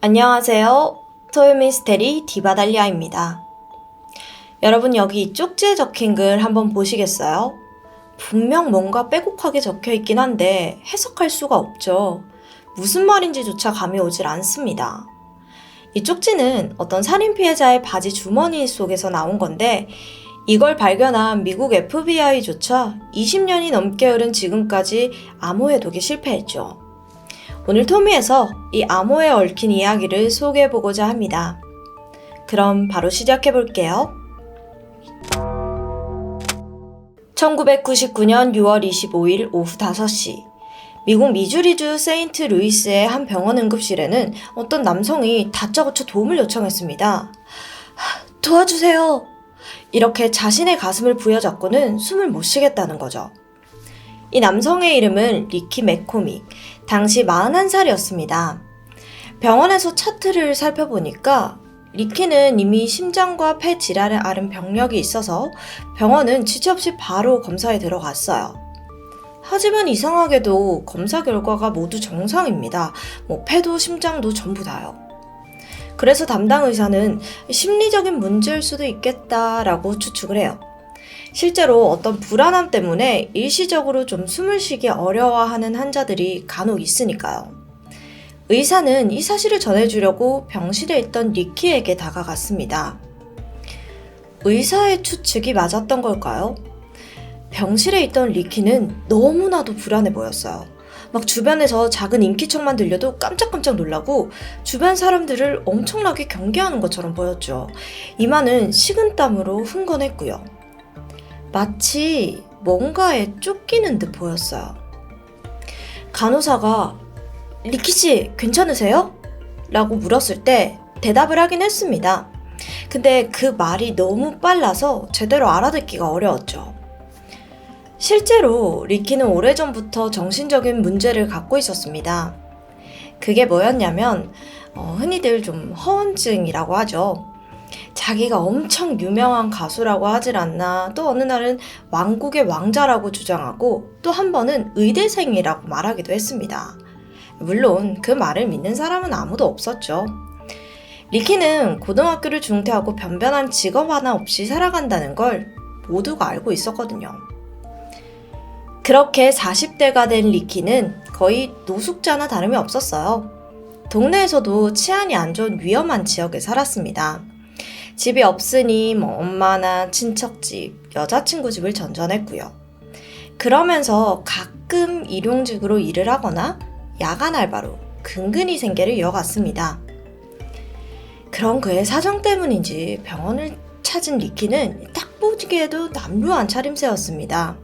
안녕하세요. 토요미스테리 디바달리아입니다. 여러분 여기 쪽지에 적힌 글 한번 보시겠어요? 분명 뭔가 빼곡하게 적혀 있긴 한데 해석할 수가 없죠. 무슨 말인지조차 감이 오질 않습니다. 이 쪽지는 어떤 살인 피해자의 바지 주머니 속에서 나온 건데 이걸 발견한 미국 FBI조차 20년이 넘게 흐른 지금까지 암호해독에 실패했죠. 오늘 토미에서 이 암호에 얽힌 이야기를 소개해보고자 합니다. 그럼 바로 시작해볼게요. 1999년 6월 25일 오후 5시 미국 미주리주 세인트 루이스의 한 병원 응급실에는 어떤 남성이 다짜고짜 도움을 요청했습니다. 도와주세요! 이렇게 자신의 가슴을 부여잡고는 숨을 못 쉬겠다는 거죠. 이 남성의 이름은 리키 맥코믹, 당시 41살이었습니다. 병원에서 차트를 살펴보니까 리키는 이미 심장과 폐 질환을 앓은 병력이 있어서 병원은 지체 없이 바로 검사에 들어갔어요. 하지만 이상하게도 검사 결과가 모두 정상입니다. 폐도 심장도 전부 다요. 그래서 담당 의사는 심리적인 문제일 수도 있겠다라고 추측을 해요. 실제로 어떤 불안함 때문에 일시적으로 좀 숨을 쉬기 어려워하는 환자들이 간혹 있으니까요. 의사는 이 사실을 전해주려고 병실에 있던 리키에게 다가갔습니다. 의사의 추측이 맞았던 걸까요? 병실에 있던 리키는 너무나도 불안해 보였어요. 주변에서 작은 인기척만 들려도 깜짝깜짝 놀라고 주변 사람들을 엄청나게 경계하는 것처럼 보였죠. 이마는 식은땀으로 흥건했고요. 마치 뭔가에 쫓기는 듯 보였어요. 간호사가 리키씨 괜찮으세요? 라고 물었을 때 대답을 하긴 했습니다. 근데 그 말이 너무 빨라서 제대로 알아듣기가 어려웠죠. 실제로 리키는 오래전부터 정신적인 문제를 갖고 있었습니다. 그게 뭐였냐면 흔히들 좀 허언증이라고 하죠. 자기가 엄청 유명한 가수라고 하질 않나, 또 어느 날은 왕국의 왕자라고 주장하고 또 한 번은 의대생이라고 말하기도 했습니다. 물론 그 말을 믿는 사람은 아무도 없었죠. 리키는 고등학교를 중퇴하고 변변한 직업 하나 없이 살아간다는 걸 모두가 알고 있었거든요. 그렇게 40대가 된 리키는 거의 노숙자나 다름이 없었어요. 동네에서도 치안이 안 좋은 위험한 지역에 살았습니다. 집이 없으니 엄마나 친척 집, 여자친구 집을 전전했고요. 그러면서 가끔 일용직으로 일을 하거나 야간 알바로 근근히 생계를 이어갔습니다. 그런 그의 사정 때문인지 병원을 찾은 리키는 딱 보기에도 남루한 차림새였습니다.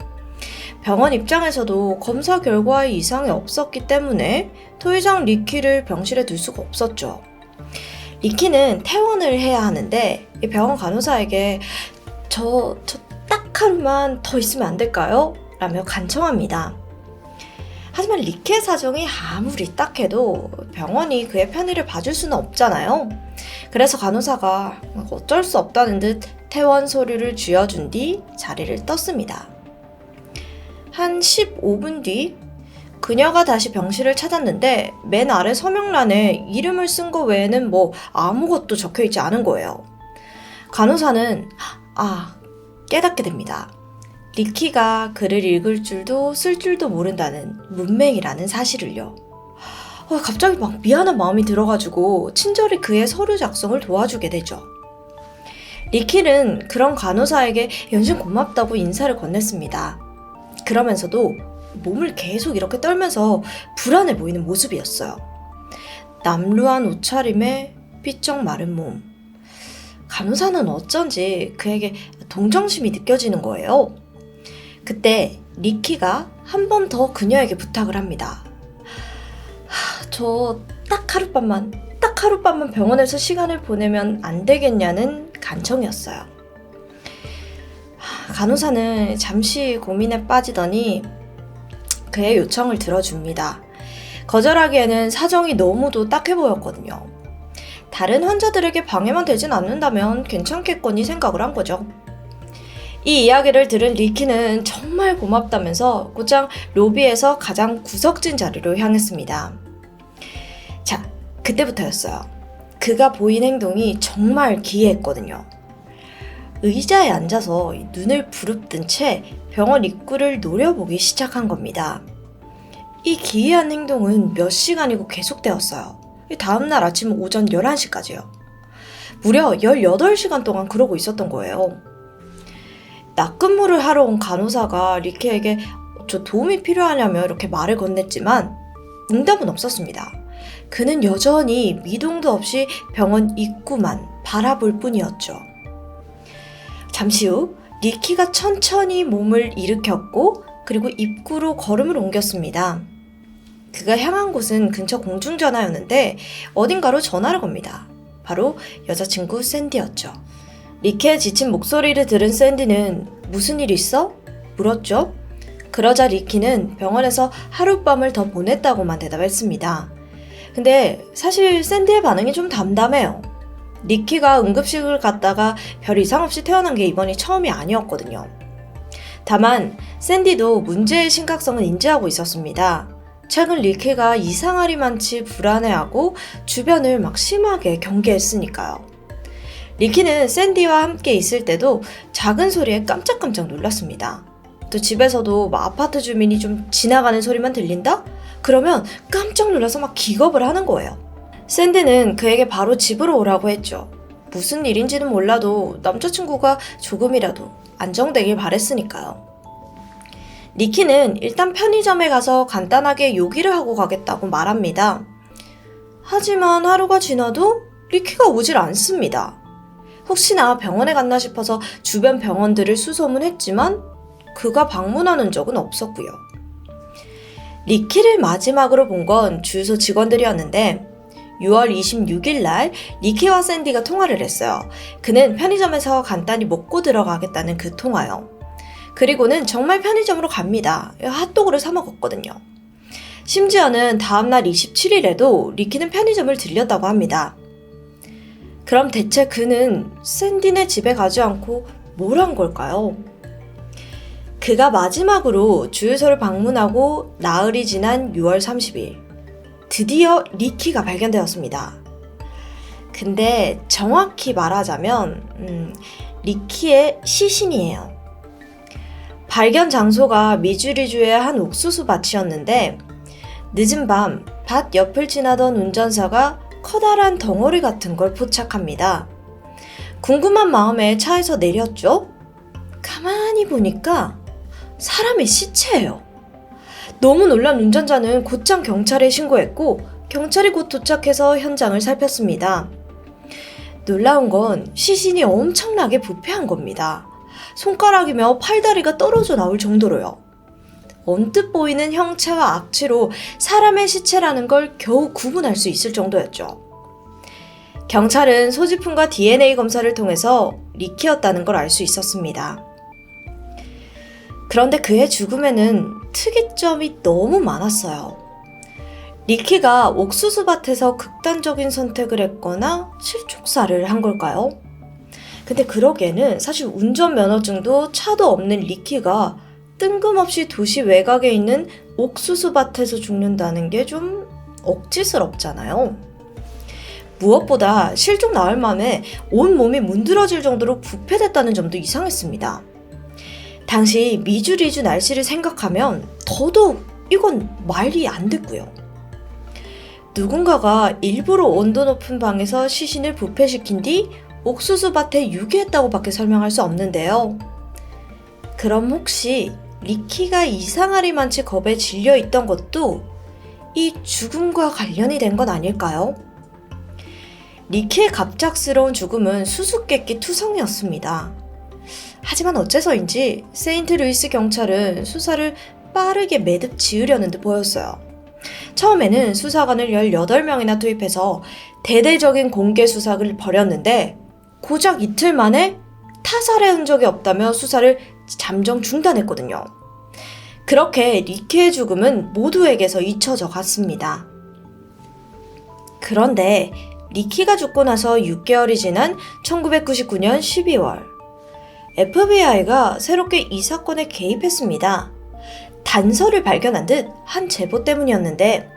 병원 입장에서도 검사 결과에 이상이 없었기 때문에 더 이상 리키를 병실에 둘 수가 없었죠. 리키는 퇴원을 해야 하는데 병원 간호사에게 저 딱 하루만 더 있으면 안 될까요? 라며 간청합니다. 하지만 리키의 사정이 아무리 딱해도 병원이 그의 편의를 봐줄 수는 없잖아요. 그래서 간호사가 어쩔 수 없다는 듯 퇴원 서류를 쥐어준 뒤 자리를 떴습니다. 한 15분 뒤 그녀가 다시 병실을 찾았는데 맨 아래 서명란에 이름을 쓴 거 외에는 아무것도 적혀있지 않은 거예요. 간호사는 깨닫게 됩니다. 리키가 글을 읽을 줄도 쓸 줄도 모른다는 문맹이라는 사실을요. 갑자기 미안한 마음이 들어가지고 친절히 그의 서류 작성을 도와주게 되죠. 리키는 그런 간호사에게 연신 고맙다고 인사를 건넸습니다. 그러면서도 몸을 계속 이렇게 떨면서 불안해 보이는 모습이었어요. 남루한 옷차림에 삐쩍 마른 몸. 간호사는 어쩐지 그에게 동정심이 느껴지는 거예요. 그때 리키가 한 번 더 그녀에게 부탁을 합니다. 저 딱 하룻밤만 병원에서 시간을 보내면 안 되겠냐는 간청이었어요. 간호사는 잠시 고민에 빠지더니 그의 요청을 들어줍니다. 거절하기에는 사정이 너무도 딱해 보였거든요. 다른 환자들에게 방해만 되진 않는다면 괜찮겠거니 생각을 한 거죠. 이 이야기를 들은 리키는 정말 고맙다면서 곧장 로비에서 가장 구석진 자리로 향했습니다. 자, 그때부터였어요. 그가 보인 행동이 정말 기이했거든요. 의자에 앉아서 눈을 부릅뜬 채 병원 입구를 노려보기 시작한 겁니다. 이 기이한 행동은 몇 시간이고 계속되었어요. 다음날 아침 오전 11시까지요. 무려 18시간 동안 그러고 있었던 거예요. 낮근무를 하러 온 간호사가 리키에게 저 도움이 필요하냐며 이렇게 말을 건넸지만 응답은 없었습니다. 그는 여전히 미동도 없이 병원 입구만 바라볼 뿐이었죠. 잠시 후 리키가 천천히 몸을 일으켰고 그리고 입구로 걸음을 옮겼습니다. 그가 향한 곳은 근처 공중전화였는데 어딘가로 전화를 겁니다. 바로 여자친구 샌디였죠. 리키의 지친 목소리를 들은 샌디는 무슨 일 있어? 물었죠. 그러자 리키는 병원에서 하룻밤을 더 보냈다고만 대답했습니다. 근데 사실 샌디의 반응이 좀 담담해요. 리키가 응급실을 갔다가 별 이상 없이 태어난 게 이번이 처음이 아니었거든요. 다만 샌디도 문제의 심각성은 인지하고 있었습니다. 최근 리키가 이상하리만치 불안해하고 주변을 막 심하게 경계했으니까요. 리키는 샌디와 함께 있을 때도 작은 소리에 깜짝깜짝 놀랐습니다. 또 집에서도 아파트 주민이 좀 지나가는 소리만 들린다? 그러면 깜짝 놀라서 막 기겁을 하는 거예요. 샌디는 그에게 바로 집으로 오라고 했죠. 무슨 일인지는 몰라도 남자친구가 조금이라도 안정되길 바랬으니까요. 리키는 일단 편의점에 가서 간단하게 요기를 하고 가겠다고 말합니다. 하지만 하루가 지나도 리키가 오질 않습니다. 혹시나 병원에 갔나 싶어서 주변 병원들을 수소문했지만 그가 방문하는 적은 없었고요. 리키를 마지막으로 본 건 주유소 직원들이었는데 6월 26일 날 리키와 샌디가 통화를 했어요. 그는 편의점에서 간단히 먹고 들어가겠다는 그 통화요. 그리고는 정말 편의점으로 갑니다. 핫도그를 사 먹었거든요. 심지어는 다음날 27일에도 리키는 편의점을 들렸다고 합니다. 그럼 대체 그는 샌디네 집에 가지 않고 뭘 한 걸까요? 그가 마지막으로 주유소를 방문하고 나흘이 지난 6월 30일 드디어 리키가 발견되었습니다. 근데 정확히 말하자면 리키의 시신이에요. 발견 장소가 미주리주의 한 옥수수 밭이었는데 늦은 밤 밭 옆을 지나던 운전사가 커다란 덩어리 같은 걸 포착합니다. 궁금한 마음에 차에서 내렸죠? 가만히 보니까 사람의 시체예요. 너무 놀란 운전자는 곧장 경찰에 신고했고 경찰이 곧 도착해서 현장을 살폈습니다. 놀라운 건 시신이 엄청나게 부패한 겁니다. 손가락이며 팔다리가 떨어져 나올 정도로요. 언뜻 보이는 형체와 악취로 사람의 시체라는 걸 겨우 구분할 수 있을 정도였죠. 경찰은 소지품과 DNA 검사를 통해서 리키였다는 걸 알 수 있었습니다. 그런데 그의 죽음에는 특이점이 너무 많았어요. 리키가 옥수수밭에서 극단적인 선택을 했거나 실족사를 한 걸까요? 근데 그러기에는 사실 운전면허증도 차도 없는 리키가 뜬금없이 도시 외곽에 있는 옥수수밭에서 죽는다는 게 좀 억지스럽잖아요. 무엇보다 실종 나흘 만에 온 몸이 문드러질 정도로 부패됐다는 점도 이상했습니다. 당시 미주리주 날씨를 생각하면 더더욱 이건 말이 안 됐고요. 누군가가 일부러 온도 높은 방에서 시신을 부패시킨 뒤 옥수수밭에 유기했다고 밖에 설명할 수 없는데요. 그럼 혹시 리키가 이상하리만치 겁에 질려 있던 것도 이 죽음과 관련이 된 건 아닐까요? 리키의 갑작스러운 죽음은 수수께끼 투성이었습니다. 하지만 어째서인지 세인트루이스 경찰은 수사를 빠르게 매듭 지으려는 듯 보였어요. 처음에는 수사관을 18명이나 투입해서 대대적인 공개 수사를 벌였는데 고작 이틀 만에 타살의 흔적이 없다며 수사를 잠정 중단했거든요. 그렇게 리키의 죽음은 모두에게서 잊혀져 갔습니다. 그런데 리키가 죽고 나서 6개월이 지난 1999년 12월 FBI가 새롭게 이 사건에 개입했습니다. 단서를 발견한 듯 한 제보 때문이었는데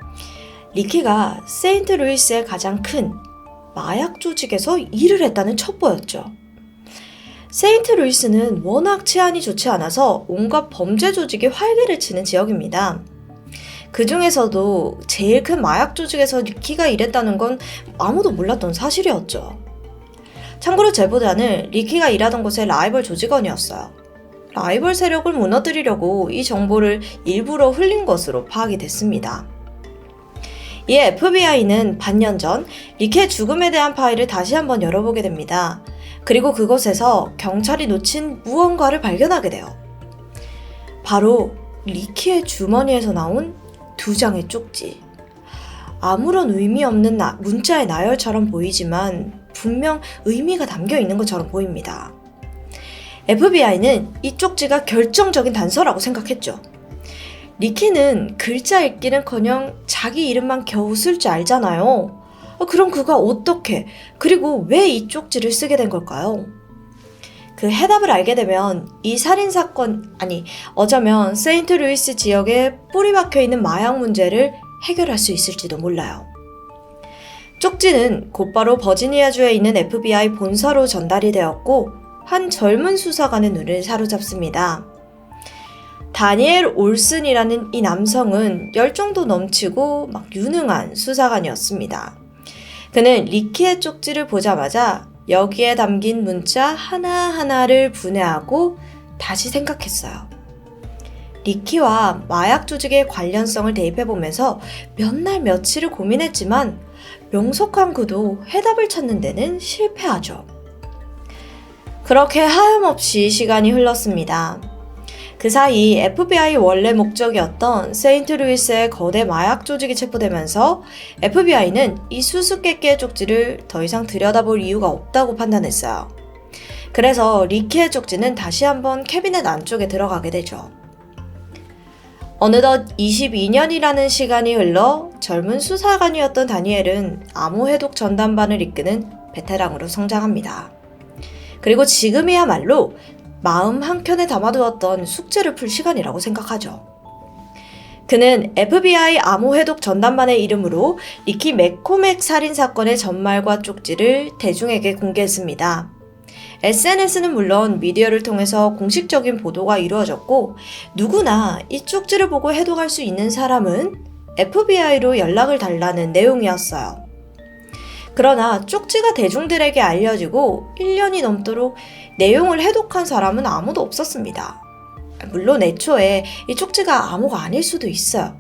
리키가 세인트루이스의 가장 큰 마약 조직에서 일을 했다는 첩보였죠. 세인트루이스는 워낙 치안이 좋지 않아서 온갖 범죄 조직이 활개를 치는 지역입니다. 그 중에서도 제일 큰 마약 조직에서 리키가 일했다는 건 아무도 몰랐던 사실이었죠. 참고로 제보자는 리키가 일하던 곳의 라이벌 조직원이었어요. 라이벌 세력을 무너뜨리려고 이 정보를 일부러 흘린 것으로 파악이 됐습니다. 이에 FBI는 반년 전 리키의 죽음에 대한 파일을 다시 한번 열어보게 됩니다. 그리고 그곳에서 경찰이 놓친 무언가를 발견하게 돼요. 바로 리키의 주머니에서 나온 2장의 쪽지. 아무런 의미 없는 문자의 나열처럼 보이지만 분명 의미가 담겨 있는 것처럼 보입니다. FBI는 이 쪽지가 결정적인 단서라고 생각했죠. 리키는 글자 읽기는커녕 자기 이름만 겨우 쓸 줄 알잖아요. 그럼 그가 어떻게, 그리고 왜 이 쪽지를 쓰게 된 걸까요? 그 해답을 알게 되면 이 살인사건, 어쩌면 세인트루이스 지역에 뿌리 박혀있는 마약 문제를 해결할 수 있을지도 몰라요. 쪽지는 곧바로 버지니아주에 있는 FBI 본사로 전달이 되었고 한 젊은 수사관의 눈을 사로잡습니다. 다니엘 올슨이라는 이 남성은 열정도 넘치고 유능한 수사관이었습니다. 그는 리키의 쪽지를 보자마자 여기에 담긴 문자 하나하나를 분해하고 다시 생각했어요. 리키와 마약 조직의 관련성을 대입해보면서 몇 날 며칠을 고민했지만 명석한 그도 해답을 찾는 데는 실패하죠. 그렇게 하염없이 시간이 흘렀습니다. 그 사이 FBI 원래 목적이었던 세인트루이스의 거대 마약 조직이 체포되면서 FBI는 이 수수께끼의 쪽지를 더 이상 들여다볼 이유가 없다고 판단했어요. 그래서 리키의 쪽지는 다시 한번 캐비넷 안쪽에 들어가게 되죠. 어느덧 22년이라는 시간이 흘러 젊은 수사관이었던 다니엘은 암호 해독 전담반을 이끄는 베테랑으로 성장합니다. 그리고 지금이야말로 마음 한켠에 담아두었던 숙제를 풀 시간이라고 생각하죠. 그는 FBI 암호 해독 전담반의 이름으로 리키 맥코맥 살인사건의 전말과 쪽지를 대중에게 공개했습니다. SNS는 물론 미디어를 통해서 공식적인 보도가 이루어졌고 누구나 이 쪽지를 보고 해독할 수 있는 사람은 FBI로 연락을 달라는 내용이었어요. 그러나 쪽지가 대중들에게 알려지고 1년이 넘도록 내용을 해독한 사람은 아무도 없었습니다. 물론 애초에 이 쪽지가 암호가 아닐 수도 있어요.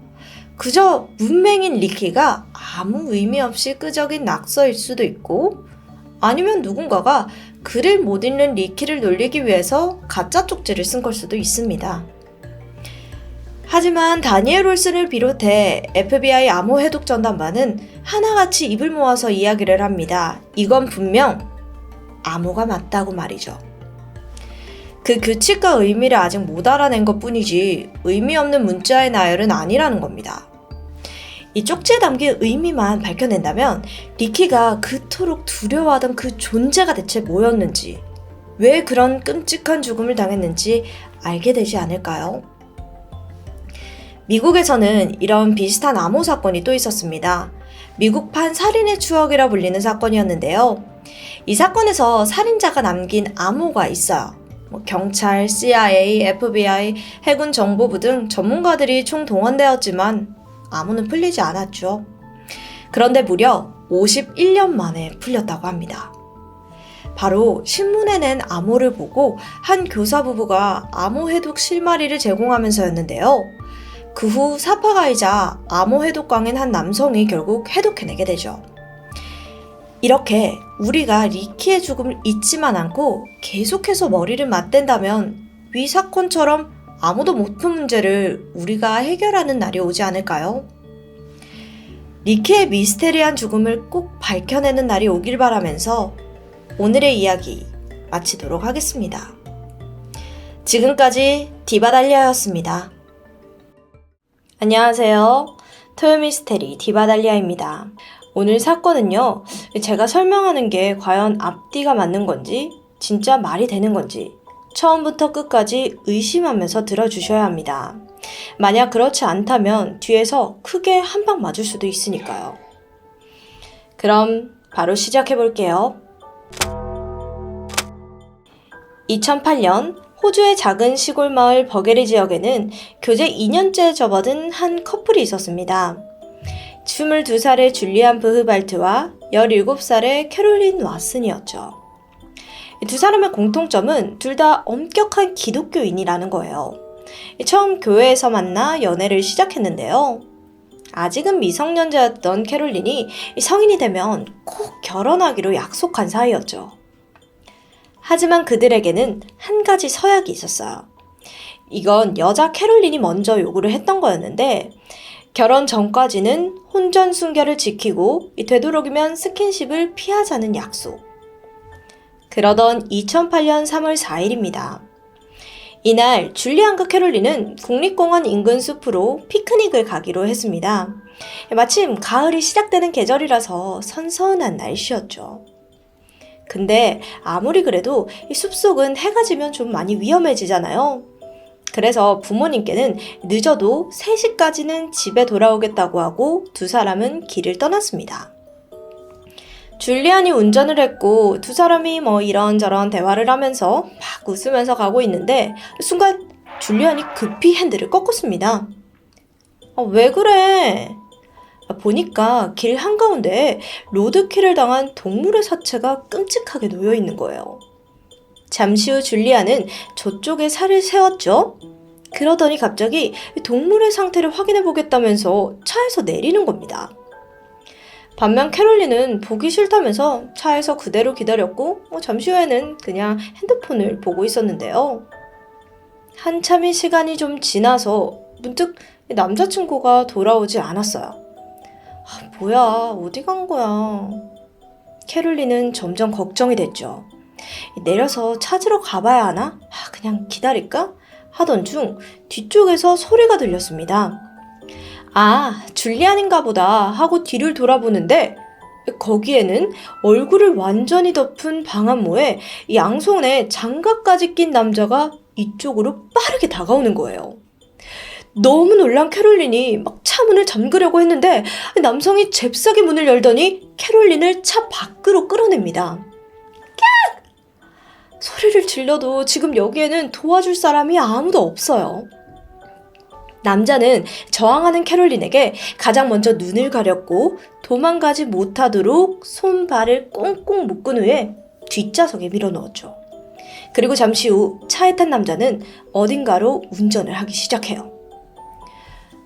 그저 문맹인 리키가 아무 의미 없이 끄적인 낙서일 수도 있고 아니면 누군가가 글을 못 읽는 리키를 놀리기 위해서 가짜 쪽지를 쓴 걸 수도 있습니다. 하지만 다니엘 올슨을 비롯해 FBI 암호 해독 전담반은 하나같이 입을 모아서 이야기를 합니다. 이건 분명 암호가 맞다고 말이죠. 그 규칙과 의미를 아직 못 알아낸 것 뿐이지 의미 없는 문자의 나열은 아니라는 겁니다. 이 쪽지에 담긴 의미만 밝혀낸다면 리키가 그토록 두려워하던 그 존재가 대체 뭐였는지, 왜 그런 끔찍한 죽음을 당했는지 알게 되지 않을까요? 미국에서는 이런 비슷한 암호 사건이 또 있었습니다. 미국판 살인의 추억이라 불리는 사건이었는데요. 이 사건에서 살인자가 남긴 암호가 있어요. 경찰, CIA, FBI, 해군 정보부 등 전문가들이 총동원되었지만 암호는 풀리지 않았죠. 그런데 무려 51년 만에 풀렸다고 합니다. 바로 신문에 낸 암호를 보고 한 교사 부부가 암호 해독 실마리를 제공하면서였는데요. 그 후 사파가이자 암호 해독광인 한 남성이 결국 해독해내게 되죠. 이렇게 우리가 리키의 죽음을 잊지만 않고 계속해서 머리를 맞댄다면 위 사건처럼 아무도 못 푼 문제를 우리가 해결하는 날이 오지 않을까요? 리키의 미스테리한 죽음을 꼭 밝혀내는 날이 오길 바라면서 오늘의 이야기 마치도록 하겠습니다. 지금까지 디바달리아였습니다. 안녕하세요. 토요미스테리 디바달리아입니다. 오늘 사건은요, 제가 설명하는 게 과연 앞뒤가 맞는 건지, 진짜 말이 되는 건지, 처음부터 끝까지 의심하면서 들어주셔야 합니다. 만약 그렇지 않다면 뒤에서 크게 한 방 맞을 수도 있으니까요. 그럼 바로 시작해 볼게요. 2008년 호주의 작은 시골 마을 버게리 지역에는 교제 2년째 접어든 한 커플이 있었습니다. 22살의 줄리안 브흐발트와 17살의 캐롤린 왓슨이었죠. 두 사람의 공통점은 둘 다 엄격한 기독교인이라는 거예요. 처음 교회에서 만나 연애를 시작했는데요. 아직은 미성년자였던 캐롤린이 성인이 되면 꼭 결혼하기로 약속한 사이였죠. 하지만 그들에게는 한 가지 서약이 있었어요. 이건 여자 캐롤린이 먼저 요구를 했던 거였는데 결혼 전까지는 혼전 순결을 지키고 되도록이면 스킨십을 피하자는 약속. 그러던 2008년 3월 4일입니다. 이날 줄리안과 캐롤린은 국립공원 인근 숲으로 피크닉을 가기로 했습니다. 마침 가을이 시작되는 계절이라서 선선한 날씨였죠. 근데 아무리 그래도 이 숲속은 해가 지면 좀 많이 위험해지잖아요. 그래서 부모님께는 늦어도 3시까지는 집에 돌아오겠다고 하고 두 사람은 길을 떠났습니다. 줄리안이 운전을 했고 두 사람이 이런저런 대화를 하면서 막 웃으면서 가고 있는데 순간 줄리안이 급히 핸들을 꺾었습니다. 왜 그래? 보니까 길 한가운데 로드킬을 당한 동물의 사체가 끔찍하게 놓여 있는 거예요. 잠시 후 줄리안은 저쪽에 살을 세웠죠. 그러더니 갑자기 동물의 상태를 확인해 보겠다면서 차에서 내리는 겁니다. 반면 캐롤린은 보기 싫다면서 차에서 그대로 기다렸고 잠시 후에는 그냥 핸드폰을 보고 있었는데요. 한참의 시간이 좀 지나서 문득 남자친구가 돌아오지 않았어요. 뭐야, 어디 간 거야? 캐롤린은 점점 걱정이 됐죠. 내려서 찾으러 가봐야 하나? 그냥 기다릴까? 하던 중 뒤쪽에서 소리가 들렸습니다. 줄리안인가 보다 하고 뒤를 돌아보는데 거기에는 얼굴을 완전히 덮은 방한모에 양손에 장갑까지 낀 남자가 이쪽으로 빠르게 다가오는 거예요. 너무 놀란 캐롤린이 막 차 문을 잠그려고 했는데 남성이 잽싸게 문을 열더니 캐롤린을 차 밖으로 끌어냅니다. 깍! 소리를 질러도 지금 여기에는 도와줄 사람이 아무도 없어요. 남자는 저항하는 캐롤린에게 가장 먼저 눈을 가렸고 도망가지 못하도록 손발을 꽁꽁 묶은 후에 뒷좌석에 밀어넣었죠. 그리고 잠시 후 차에 탄 남자는 어딘가로 운전을 하기 시작해요.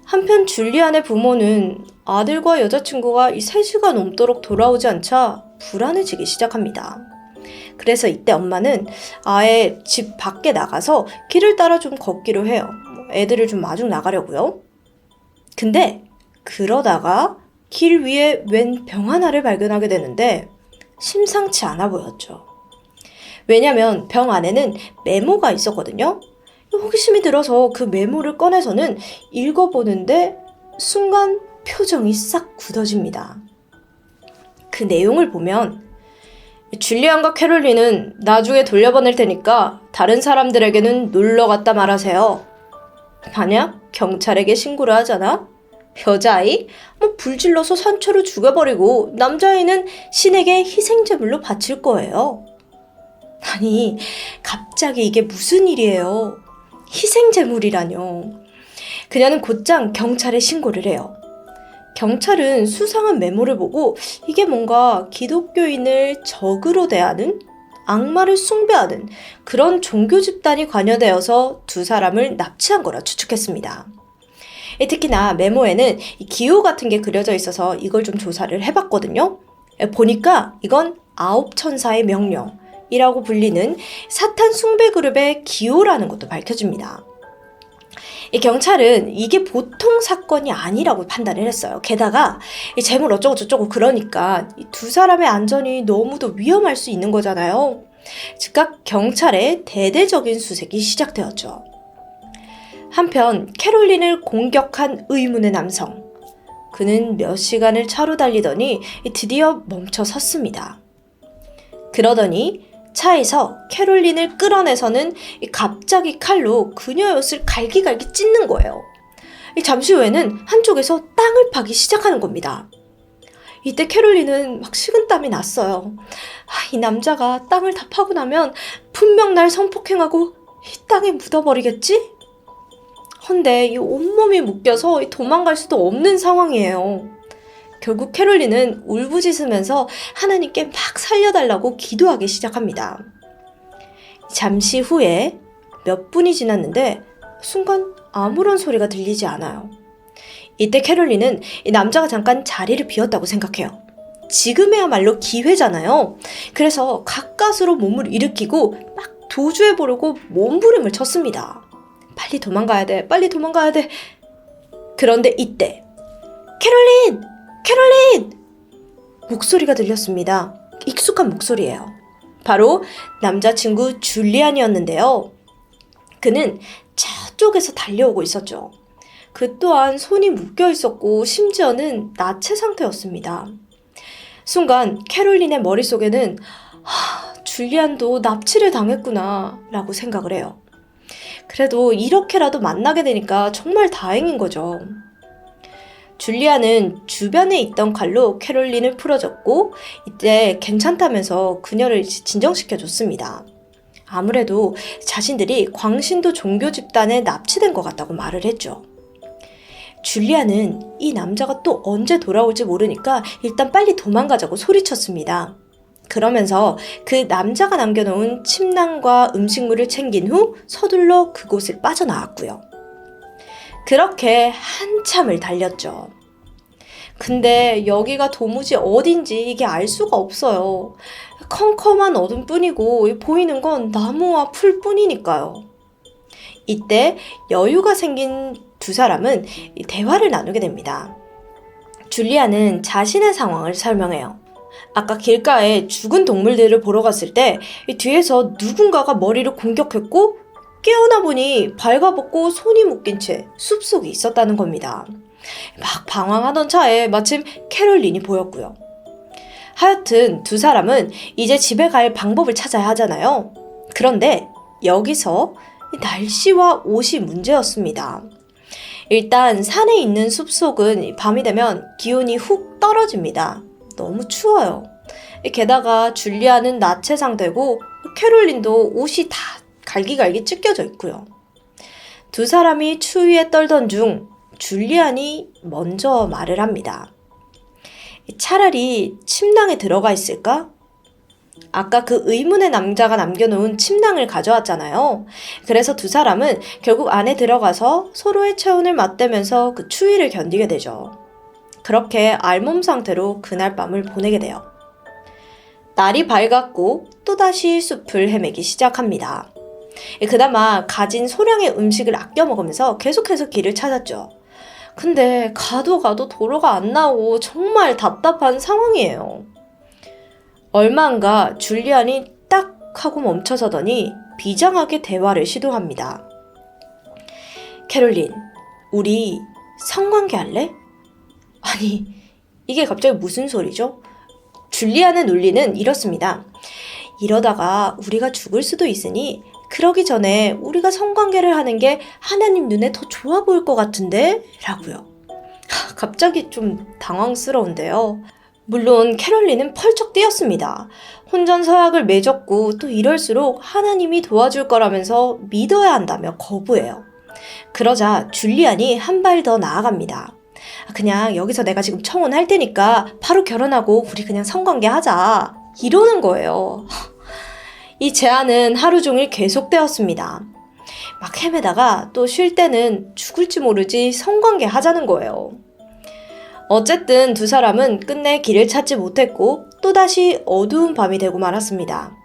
한편 줄리안의 부모는 아들과 여자친구가 3시가 넘도록 돌아오지 않자 불안해지기 시작합니다. 그래서 이때 엄마는 아예 집 밖에 나가서 길을 따라 좀 걷기로 해요. 애들을 좀 마중 나가려고요. 근데 그러다가 길 위에 웬 병 하나를 발견하게 되는데 심상치 않아 보였죠. 왜냐면 병 안에는 메모가 있었거든요. 호기심이 들어서 그 메모를 꺼내서는 읽어보는데 순간 표정이 싹 굳어집니다. 그 내용을 보면 줄리안과 캐롤린은 나중에 돌려보낼 테니까 다른 사람들에게는 놀러 갔다 말하세요. 만약 경찰에게 신고를 하잖아? 여자아이? 불질러서 산채로 죽여버리고 남자아이는 신에게 희생제물로 바칠 거예요. 아니, 갑자기 이게 무슨 일이에요? 희생제물이라뇨. 그녀는 곧장 경찰에 신고를 해요. 경찰은 수상한 메모를 보고 이게 뭔가 기독교인을 적으로 대하는, 악마를 숭배하는 그런 종교 집단이 관여되어서 두 사람을 납치한 거라 추측했습니다. 특히나 메모에는 기호 같은 게 그려져 있어서 이걸 좀 조사를 해봤거든요. 보니까 이건 9천사의 명령이라고 불리는 사탄 숭배 그룹의 기호라는 것도 밝혀집니다. 경찰은 이게 보통 사건이 아니라고 판단을 했어요. 게다가 재물 어쩌고 저쩌고 그러니까 두 사람의 안전이 너무도 위험할 수 있는 거잖아요. 즉각 경찰의 대대적인 수색이 시작되었죠. 한편 캐롤린을 공격한 의문의 남성. 그는 몇 시간을 차로 달리더니 드디어 멈춰 섰습니다. 그러더니 차에서 캐롤린을 끌어내서는 갑자기 칼로 그녀의 옷을 갈기갈기 찢는 거예요. 잠시 후에는 한쪽에서 땅을 파기 시작하는 겁니다. 이때 캐롤린은 막 식은땀이 났어요. 이 남자가 땅을 다 파고 나면 분명 날 성폭행하고 이 땅에 묻어버리겠지? 헌데 이 온몸이 묶여서 도망갈 수도 없는 상황이에요. 결국 캐롤린은 울부짖으면서 하나님께 막 살려달라고 기도하기 시작합니다. 잠시 후에 몇 분이 지났는데 순간 아무런 소리가 들리지 않아요. 이때 캐롤린은 이 남자가 잠깐 자리를 비웠다고 생각해요. 지금이야말로 기회잖아요. 그래서 가까스로 몸을 일으키고 막 도주해보려고 몸부림을 쳤습니다. 빨리 도망가야 돼, 빨리 도망가야 돼. 그런데 이때 캐롤린! 캐롤린! 목소리가 들렸습니다. 익숙한 목소리예요. 바로 남자친구 줄리안이었는데요. 그는 저쪽에서 달려오고 있었죠. 그 또한 손이 묶여 있었고 심지어는 나체 상태였습니다. 순간 캐롤린의 머릿속에는 줄리안도 납치를 당했구나 라고 생각을 해요. 그래도 이렇게라도 만나게 되니까 정말 다행인 거죠. 줄리안은 주변에 있던 칼로 캐롤린을 풀어줬고 이때 괜찮다면서 그녀를 진정시켜줬습니다. 아무래도 자신들이 광신도 종교 집단에 납치된 것 같다고 말을 했죠. 줄리안은 이 남자가 또 언제 돌아올지 모르니까 일단 빨리 도망가자고 소리쳤습니다. 그러면서 그 남자가 남겨놓은 침낭과 음식물을 챙긴 후 서둘러 그곳을 빠져나왔고요. 그렇게 한참을 달렸죠. 근데 여기가 도무지 어딘지 이게 알 수가 없어요. 컴컴한 어둠뿐이고 보이는 건 나무와 풀뿐이니까요. 이때 여유가 생긴 두 사람은 대화를 나누게 됩니다. 줄리아는 자신의 상황을 설명해요. 아까 길가에 죽은 동물들을 보러 갔을 때 뒤에서 누군가가 머리를 공격했고 깨어나 보니 발가벗고 손이 묶인 채 숲속에 있었다는 겁니다. 막 방황하던 차에 마침 캐롤린이 보였고요. 하여튼 두 사람은 이제 집에 갈 방법을 찾아야 하잖아요. 그런데 여기서 날씨와 옷이 문제였습니다. 일단 산에 있는 숲속은 밤이 되면 기온이 훅 떨어집니다. 너무 추워요. 게다가 줄리아는 나체 상태고 캐롤린도 옷이 다 갈기갈기 찢겨져 있고요. 두 사람이 추위에 떨던 중 줄리안이 먼저 말을 합니다. 차라리 침낭에 들어가 있을까? 아까 그 의문의 남자가 남겨놓은 침낭을 가져왔잖아요. 그래서 두 사람은 결국 안에 들어가서 서로의 체온을 맞대면서 그 추위를 견디게 되죠. 그렇게 알몸 상태로 그날 밤을 보내게 돼요. 날이 밝았고 또다시 숲을 헤매기 시작합니다. 그나마 가진 소량의 음식을 아껴 먹으면서 계속해서 길을 찾았죠. 근데 가도 도로가 안 나오고 정말 답답한 상황이에요. 얼마 안가 줄리안이 딱 하고 멈춰서더니 비장하게 대화를 시도합니다. 캐롤린, 우리 성관계 할래? 아니, 이게 갑자기 무슨 소리죠? 줄리안의 논리는 이렇습니다. 이러다가 우리가 죽을 수도 있으니 그러기 전에 우리가 성관계를 하는 게 하나님 눈에 더 좋아 보일 것 같은데? 라고요. 갑자기 좀 당황스러운데요. 물론 캐롤린은 펄쩍 뛰었습니다. 혼전서약을 맺었고 또 이럴수록 하나님이 도와줄 거라면서 믿어야 한다며 거부해요. 그러자 줄리안이 한 발 더 나아갑니다. 그냥 여기서 내가 지금 청혼할 테니까 바로 결혼하고 우리 그냥 성관계 하자. 이러는 거예요. 이 제안은 하루 종일 계속되었습니다. 막 헤매다가 또 쉴 때는 죽을지 모르지 성관계 하자는 거예요. 어쨌든 두 사람은 끝내 길을 찾지 못했고 또다시 어두운 밤이 되고 말았습니다.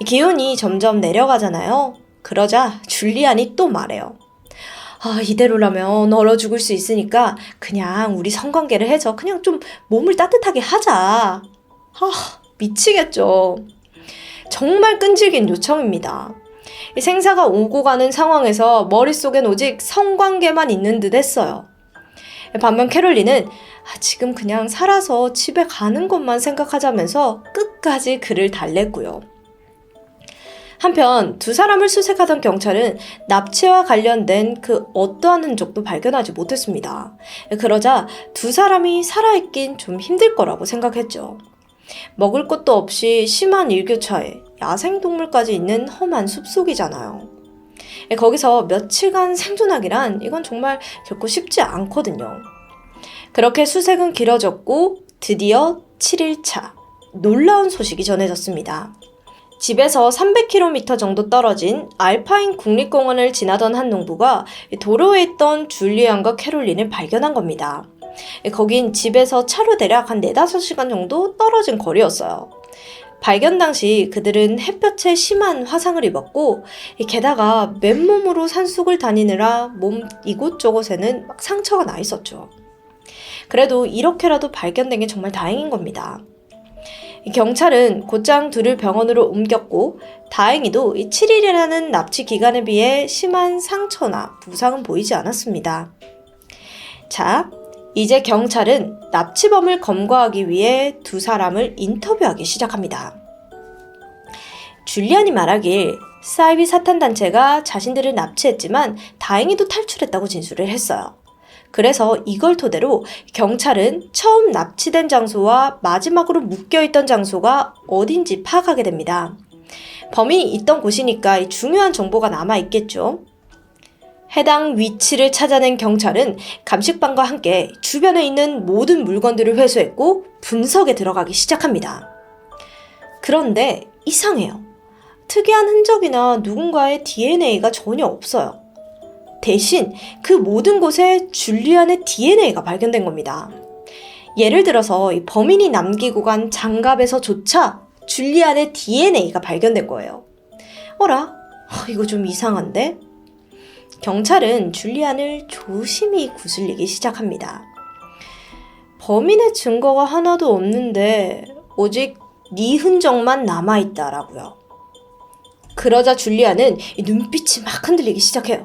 기온이 점점 내려가잖아요. 그러자 줄리안이 또 말해요. 이대로라면 얼어 죽을 수 있으니까 그냥 우리 성관계를 해서 그냥 좀 몸을 따뜻하게 하자. 미치겠죠. 정말 끈질긴 요청입니다. 생사가 오고 가는 상황에서 머릿속엔 오직 성관계만 있는 듯 했어요. 반면 캐롤린은 지금 그냥 살아서 집에 가는 것만 생각하자면서 끝까지 그를 달랬고요. 한편 두 사람을 수색하던 경찰은 납치와 관련된 그 어떠한 흔적도 발견하지 못했습니다. 그러자 두 사람이 살아있긴 좀 힘들 거라고 생각했죠. 먹을 것도 없이 심한 일교차에 야생동물까지 있는 험한 숲속이잖아요. 거기서 며칠간 생존하기란 이건 정말 결코 쉽지 않거든요. 그렇게 수색은 길어졌고 드디어 7일차 놀라운 소식이 전해졌습니다. 집에서 300km 정도 떨어진 알파인 국립공원을 지나던 한 농부가 도로에 있던 줄리안과 캐롤린을 발견한 겁니다. 거긴 집에서 차로 대략 한 4-5시간 정도 떨어진 거리였어요. 발견 당시 그들은 햇볕에 심한 화상을 입었고 게다가 맨몸으로 산속을 다니느라 몸 이곳저곳에는 막 상처가 나 있었죠. 그래도 이렇게라도 발견된 게 정말 다행인 겁니다. 경찰은 곧장 둘을 병원으로 옮겼고 다행히도 7일이라는 납치 기간에 비해 심한 상처나 부상은 보이지 않았습니다. 자, 이제 경찰은 납치범을 검거하기 위해 두 사람을 인터뷰하기 시작합니다. 줄리안이 말하길 사이비 사탄단체가 자신들을 납치했지만 다행히도 탈출했다고 진술을 했어요. 그래서 이걸 토대로 경찰은 처음 납치된 장소와 마지막으로 묶여있던 장소가 어딘지 파악하게 됩니다. 범인이 있던 곳이니까 중요한 정보가 남아있겠죠. 해당 위치를 찾아낸 경찰은 감식반과 함께 주변에 있는 모든 물건들을 회수했고 분석에 들어가기 시작합니다. 그런데 이상해요. 특이한 흔적이나 누군가의 DNA가 전혀 없어요. 대신 그 모든 곳에 줄리안의 DNA가 발견된 겁니다. 예를 들어서 이 범인이 남기고 간 장갑에서조차 줄리안의 DNA가 발견된 거예요. 어라? 이거 좀 이상한데? 경찰은 줄리안을 조심히 구슬리기 시작합니다. 범인의 증거가 하나도 없는데 오직 네 흔적만 남아있다라고요. 그러자 줄리안은 눈빛이 막 흔들리기 시작해요.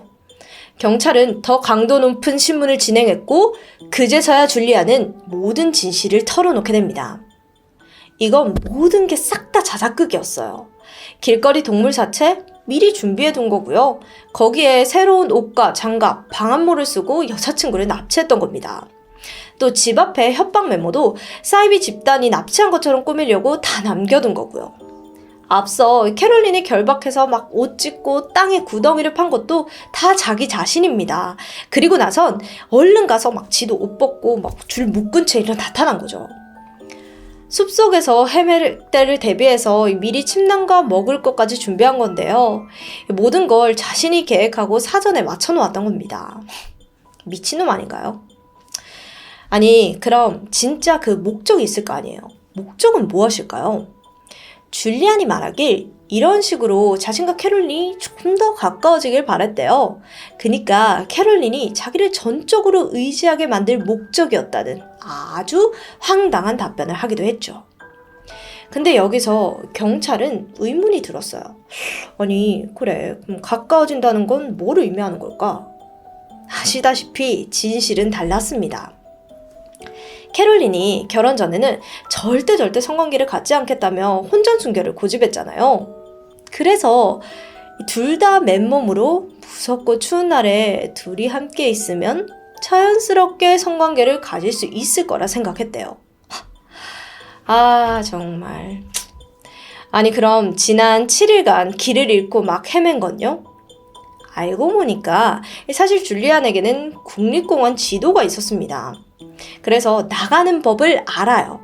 경찰은 더 강도 높은 신문을 진행했고 그제서야 줄리안은 모든 진실을 털어놓게 됩니다. 이건 모든 게 싹 다 자작극이었어요. 길거리 동물 사체 미리 준비해둔 거고요. 거기에 새로운 옷과 장갑, 방한모를 쓰고 여자친구를 납치했던 겁니다. 또 집 앞에 협박 메모도 사이비 집단이 납치한 것처럼 꾸미려고 다 남겨둔 거고요. 앞서 캐롤린이 결박해서 막 옷 찢고 땅에 구덩이를 판 것도 다 자기 자신입니다. 그리고 나선 얼른 가서 막 지도 옷 벗고 막 줄 묶은 채 나타난 거죠. 숲속에서 헤맬 때를 대비해서 미리 침낭과 먹을 것까지 준비한 건데요. 모든 걸 자신이 계획하고 사전에 맞춰놓았던 겁니다. 미친놈 아닌가요? 아니, 그럼 진짜 그 목적이 있을 거 아니에요. 목적은 무엇일까요? 줄리안이 말하길 이런 식으로 자신과 캐롤린이 조금 더 가까워지길 바랬대요. 그러니까 캐롤린이 자기를 전적으로 의지하게 만들 목적이었다는 아주 황당한 답변을 하기도 했죠. 근데 여기서 경찰은 의문이 들었어요. 아니, 그래, 그럼 가까워진다는 건 뭐를 의미하는 걸까? 아시다시피 진실은 달랐습니다. 캐롤린이 결혼 전에는 절대 성관계를 갖지 않겠다며 혼전 순결을 고집했잖아요. 그래서 둘 다 맨몸으로 무섭고 추운 날에 둘이 함께 있으면 자연스럽게 성관계를 가질 수 있을 거라 생각했대요. 아, 정말. 아니, 그럼 지난 7일간 길을 잃고 막 헤맨 건요? 알고 보니까 사실 줄리안에게는 국립공원 지도가 있었습니다. 그래서 나가는 법을 알아요.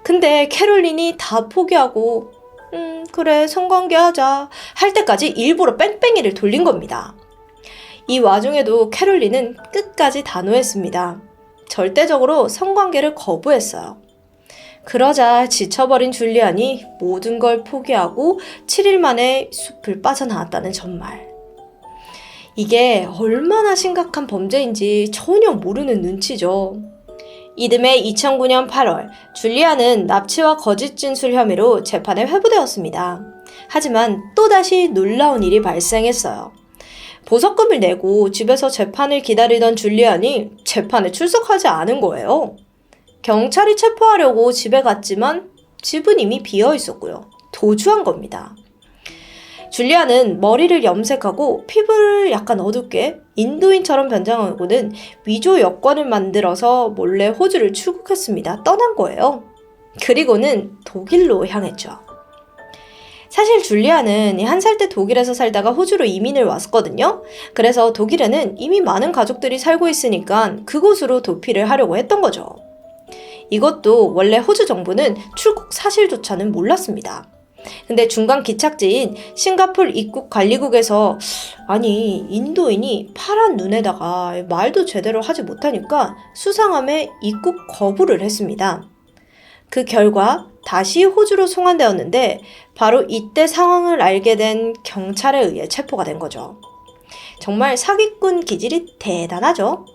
근데 캐롤린이 다 포기하고 그래 성관계 하자 할 때까지 일부러 뺑뺑이를 돌린 겁니다. 이 와중에도 캐롤린은 끝까지 단호했습니다. 절대적으로 성관계를 거부했어요. 그러자 지쳐버린 줄리안이 모든 걸 포기하고 7일 만에 숲을 빠져나왔다는 전말. 이게 얼마나 심각한 범죄인지 전혀 모르는 눈치죠. 이듬해 2009년 8월 줄리안은 납치와 거짓 진술 혐의로 재판에 회부되었습니다. 하지만 또다시 놀라운 일이 발생했어요. 보석금을 내고 집에서 재판을 기다리던 줄리안이 재판에 출석하지 않은 거예요. 경찰이 체포하려고 집에 갔지만 집은 이미 비어 있었고요. 도주한 겁니다. 줄리아는 머리를 염색하고 피부를 약간 어둡게 인도인처럼 변장하고는 위조 여권을 만들어서 몰래 호주를 출국했습니다. 떠난 거예요. 그리고는 독일로 향했죠. 사실 줄리아는 1살 때 독일에서 살다가 호주로 이민을 왔거든요. 그래서 독일에는 이미 많은 가족들이 살고 있으니까 그곳으로 도피를 하려고 했던 거죠. 이것도 원래 호주 정부는 출국 사실조차는 몰랐습니다. 근데 중간 기착지인 싱가폴 입국 관리국에서 아니 인도인이 파란 눈에다가 말도 제대로 하지 못하니까 수상함에 입국 거부를 했습니다. 그 결과 다시 호주로 송환되었는데 바로 이때 상황을 알게 된 경찰에 의해 체포가 된 거죠. 정말 사기꾼 기질이 대단하죠.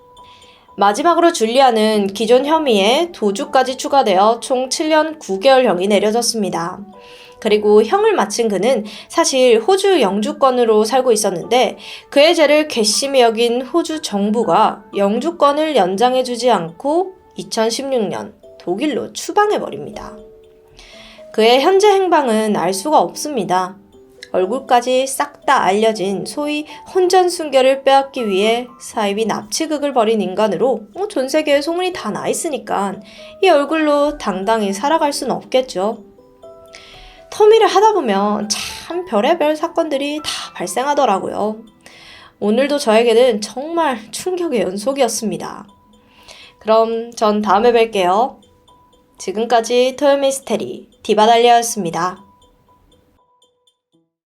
마지막으로 줄리아는 기존 혐의에 도주까지 추가되어 총 7년 9개월형이 내려졌습니다. 그리고 형을 마친 그는 사실 호주 영주권으로 살고 있었는데 그의 죄를 괘씸히 여긴 호주 정부가 영주권을 연장해주지 않고 2016년 독일로 추방해버립니다. 그의 현재 행방은 알 수가 없습니다. 얼굴까지 싹 다 알려진 소위 혼전순결을 빼앗기 위해 사이비 납치극을 벌인 인간으로 전 세계에 소문이 다 나 있으니까 이 얼굴로 당당히 살아갈 수는 없겠죠. 터미를 하다 보면 참 별의별 사건들이 다 발생하더라고요. 오늘도 저에게는 정말 충격의 연속이었습니다. 그럼 전 다음에 뵐게요. 지금까지 토요미스테리 디바달리아였습니다.